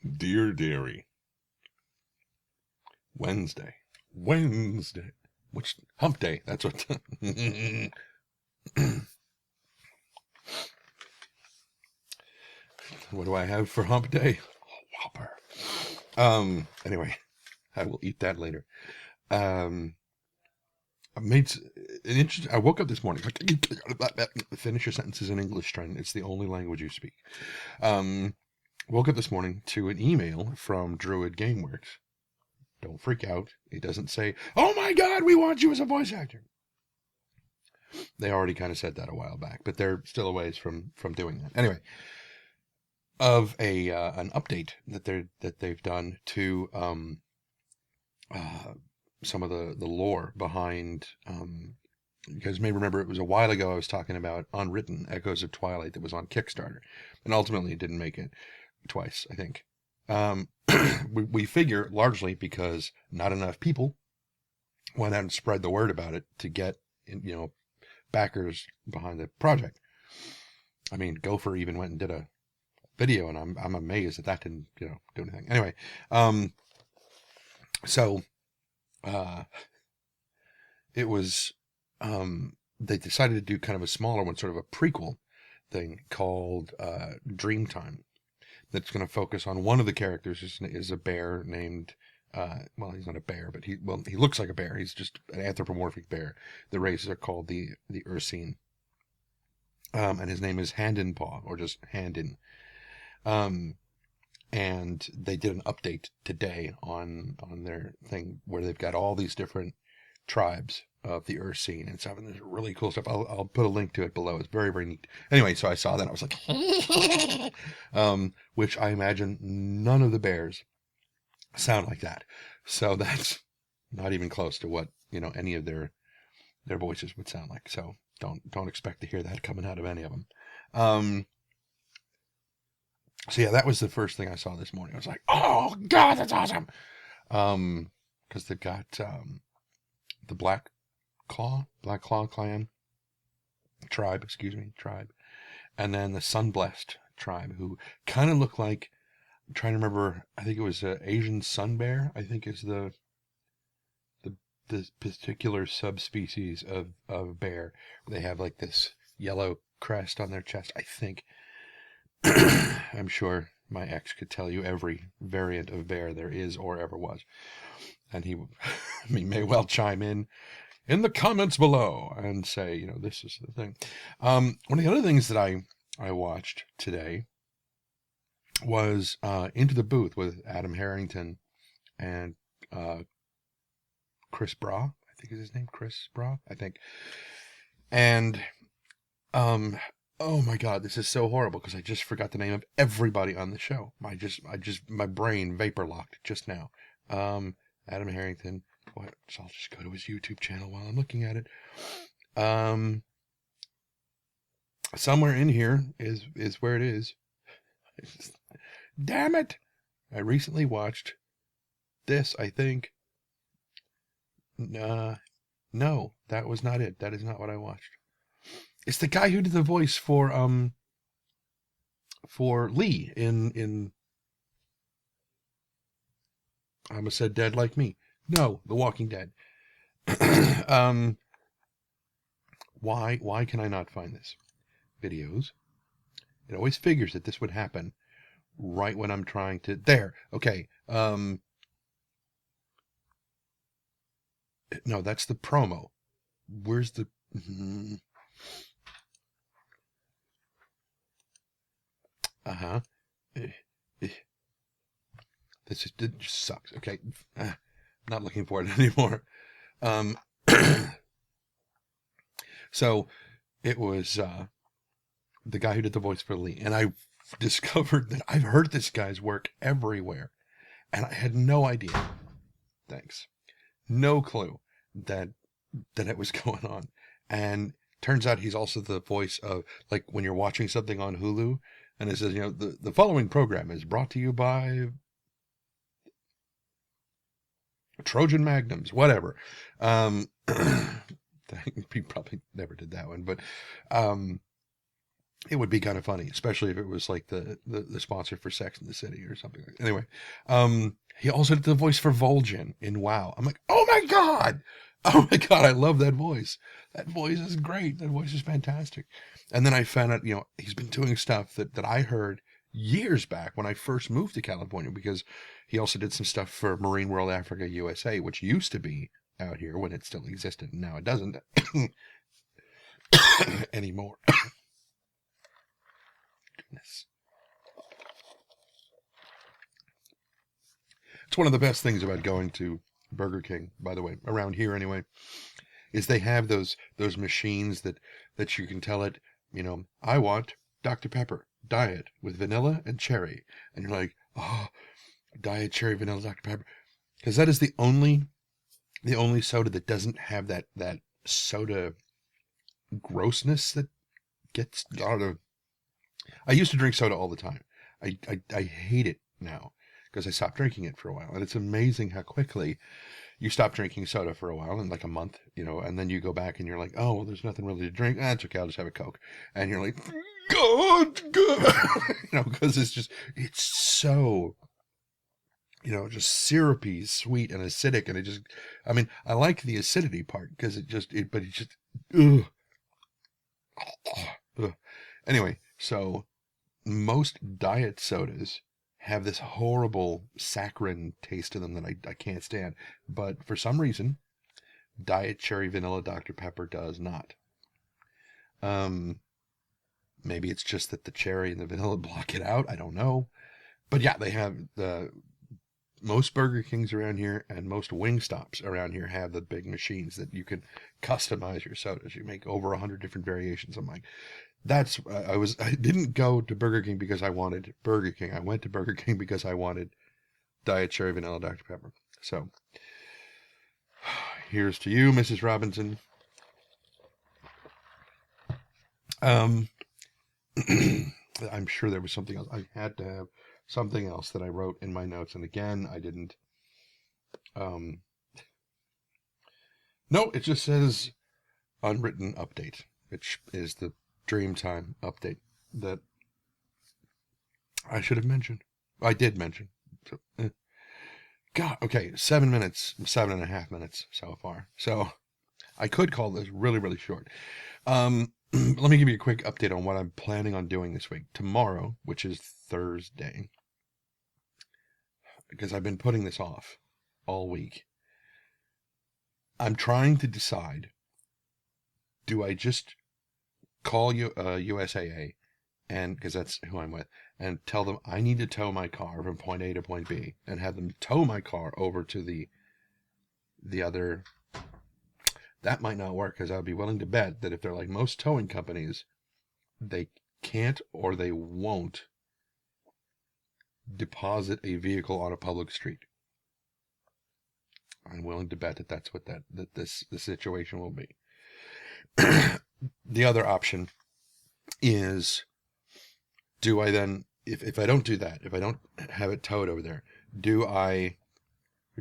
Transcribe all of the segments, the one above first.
Dear Dearie. Wednesday. Which hump day? That's what. What do I have for hump day? Whopper. Anyway, I will eat that later. I made an interesting. I woke up this morning. Finish your sentences in English, Trent. It's the only language you speak. Woke up this morning to an email from Druid Gameworks. Don't freak out. It doesn't say, "Oh my God, we want you as a voice actor." They already kind of said that a while back, but they're still a ways from doing that. Anyway, of a an update that they've done to some of the lore behind. You guys may remember it was a while ago I was talking about Unwritten Echoes of Twilight that was on Kickstarter, and ultimately it didn't make it twice, I think. We figure largely because not enough people went out and spread the word about it to get, backers behind the project. I mean, Gopher even went and did a video, and I'm amazed that didn't do anything. Anyway, so it was they decided to do kind of a smaller one, sort of a prequel thing called Dreamtime. That's going to focus on one of the characters is a bear named, well, he's not a bear, but he looks like a bear. He's just an anthropomorphic bear. The races are called the Ursine. And his name is Handinpaw, or just Handin. And they did an update today on their thing where they've got all these different tribes of the Ursine and stuff, and there's really cool stuff. I'll put a link to it below. It's very, very neat. Anyway, so I saw that, I was like, which I imagine none of the bears sound like that. So that's not even close to what, any of their voices would sound like. So don't expect to hear that coming out of any of them. So yeah, that was the first thing I saw this morning. I was like, oh God, that's awesome. Because they've got the Black Claw clan tribe, and then the Sunblessed tribe, who kind of look like, I'm trying to remember, I think it was Asian sun bear, I think is the particular subspecies of bear. They have like this yellow crest on their chest, I think. I'm sure my ex could tell you every variant of bear there is or ever was. And he may well chime in the comments below and say, this is the thing. One of the other things that I watched today was Into the Booth with Adam Harrington and Chris Bra. I think is his name, Chris Bra, I think. And oh my God, this is so horrible because I just forgot the name of everybody on the show. My brain vapor locked just now. Adam Harrington. What? So I'll just go to his YouTube channel while I'm looking at it. Somewhere in here is where it is. Damn it! I recently watched this, I think. No, that was not it. That is not what I watched. It's the guy who did the voice for Lee in I almost said Dead Like Me. No, The Walking Dead. Why can I not find this? Videos. It always figures that this would happen right when I'm trying to. There. Okay. No, that's the promo. Where's the? Uh-huh. This just sucks. Okay. Not looking for it anymore. So it was the guy who did the voice for Lee, and I discovered that I've heard this guy's work everywhere, and I had no idea. Thanks. No clue that it was going on. And turns out he's also the voice of, like, when you're watching something on Hulu and it says, the following program is brought to you by Trojan Magnums, whatever. He probably never did that one, but It would be kind of funny, especially if it was like the sponsor for Sex in the City or something. Anyway, he also did the voice for Vol'jin in WoW. I'm like, oh my god, I love that voice. That voice is great. That voice is fantastic. And then I found out, he's been doing stuff that I heard years back when I first moved to California, because he also did some stuff for Marine World Africa USA, which used to be out here when it still existed. Now it doesn't anymore. Goodness. It's one of the best things about going to Burger King, by the way, around here anyway, is they have those machines that you can tell it, I want Dr. Pepper, diet with vanilla and cherry. And you're like, oh, diet, cherry, vanilla, Dr. Pepper. Because that is the only soda that doesn't have that soda grossness that gets out of. I used to drink soda all the time. I hate it now because I stopped drinking it for a while. And it's amazing how quickly you stop drinking soda for a while, in like a month, and then you go back and you're like, oh, well, there's nothing really to drink. It's okay, I'll just have a Coke. And you're like, God, because it's so, just syrupy, sweet, and acidic. And I like the acidity part because ugh. Ugh. Anyway, so most diet sodas have this horrible saccharine taste to them that I can't stand. But for some reason, diet cherry vanilla Dr. Pepper does not. Maybe it's just that the cherry and the vanilla block it out. I don't know. But yeah, they have most Burger Kings around here and most Wingstops around here have the big machines that you can customize your sodas. You make over 100 different variations. I'm like, I didn't go to Burger King because I wanted Burger King. I went to Burger King because I wanted diet cherry vanilla Dr. Pepper. So here's to you, Mrs. Robinson. I'm sure there was something else. I had to have something else that I wrote in my notes, and again, I didn't. No, it just says unwritten update, which is the Dreamtime update that I should have mentioned. I did mention. So, God, okay, 7 minutes, 7.5 minutes so far. So I could call this really, really short. Let me give you a quick update on what I'm planning on doing this week. Tomorrow, which is Thursday, because I've been putting this off all week, I'm trying to decide, do I just call USAA, and because that's who I'm with, and tell them I need to tow my car from point A to point B, and have them tow my car over to the other. That might not work, because I'd be willing to bet that if they're like most towing companies, they can't or they won't deposit a vehicle on a public street. I'm willing to bet that that's what the situation will be. The other option is, do I then, if I don't do that, if I don't have it towed over there, do I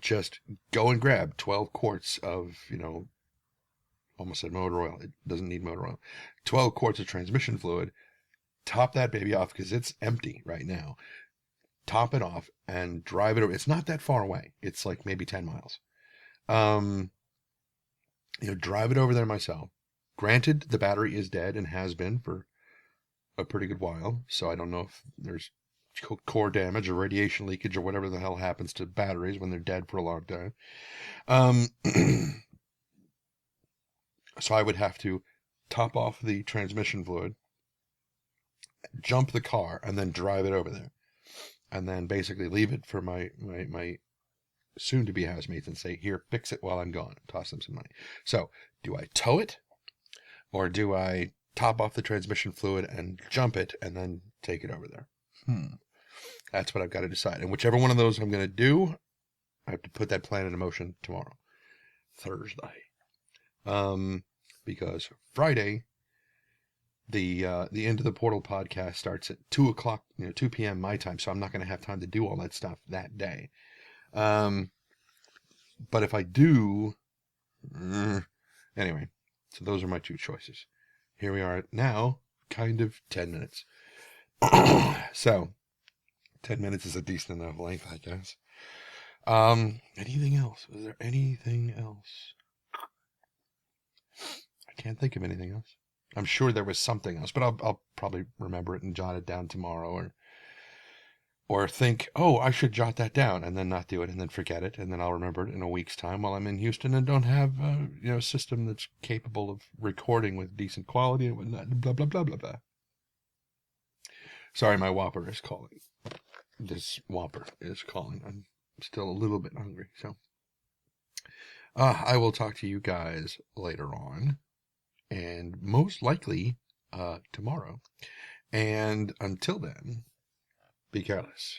just go and grab 12 quarts of, almost said motor oil. It doesn't need motor oil. 12 quarts of transmission fluid, top that baby off because it's empty right now. Top it off and drive it over. It's not that far away. It's like maybe 10 miles. Drive it over there myself. Granted, the battery is dead and has been for a pretty good while, so I don't know if there's core damage or radiation leakage or whatever the hell happens to batteries when they're dead for a long time. So I would have to top off the transmission fluid, jump the car, and then drive it over there. And then basically leave it for my soon-to-be housemates and say, here, fix it while I'm gone. Toss them some money. So, do I tow it? Or do I top off the transmission fluid and jump it and then take it over there? That's what I've got to decide. And whichever one of those I'm going to do, I have to put that plan into motion tomorrow, Thursday. Because Friday, the End of the Portal podcast starts at 2 o'clock, 2 p.m. my time, so I'm not going to have time to do all that stuff that day. But if I do, anyway, so those are my two choices. Here we are now, kind of 10 minutes. So 10 minutes is a decent enough length, I guess. Anything else? Was there anything else? I can't think of anything else. I'm sure there was something else, but I'll probably remember it and jot it down tomorrow, or think, oh, I should jot that down, and then not do it, and then forget it, and then I'll remember it in a week's time while I'm in Houston and don't have a system that's capable of recording with decent quality and whatnot. Blah blah blah blah blah. Sorry, my Whopper is calling. This Whopper is calling. I'm still a little bit hungry, so I will talk to you guys later on, and most likely tomorrow. And until then, be careless.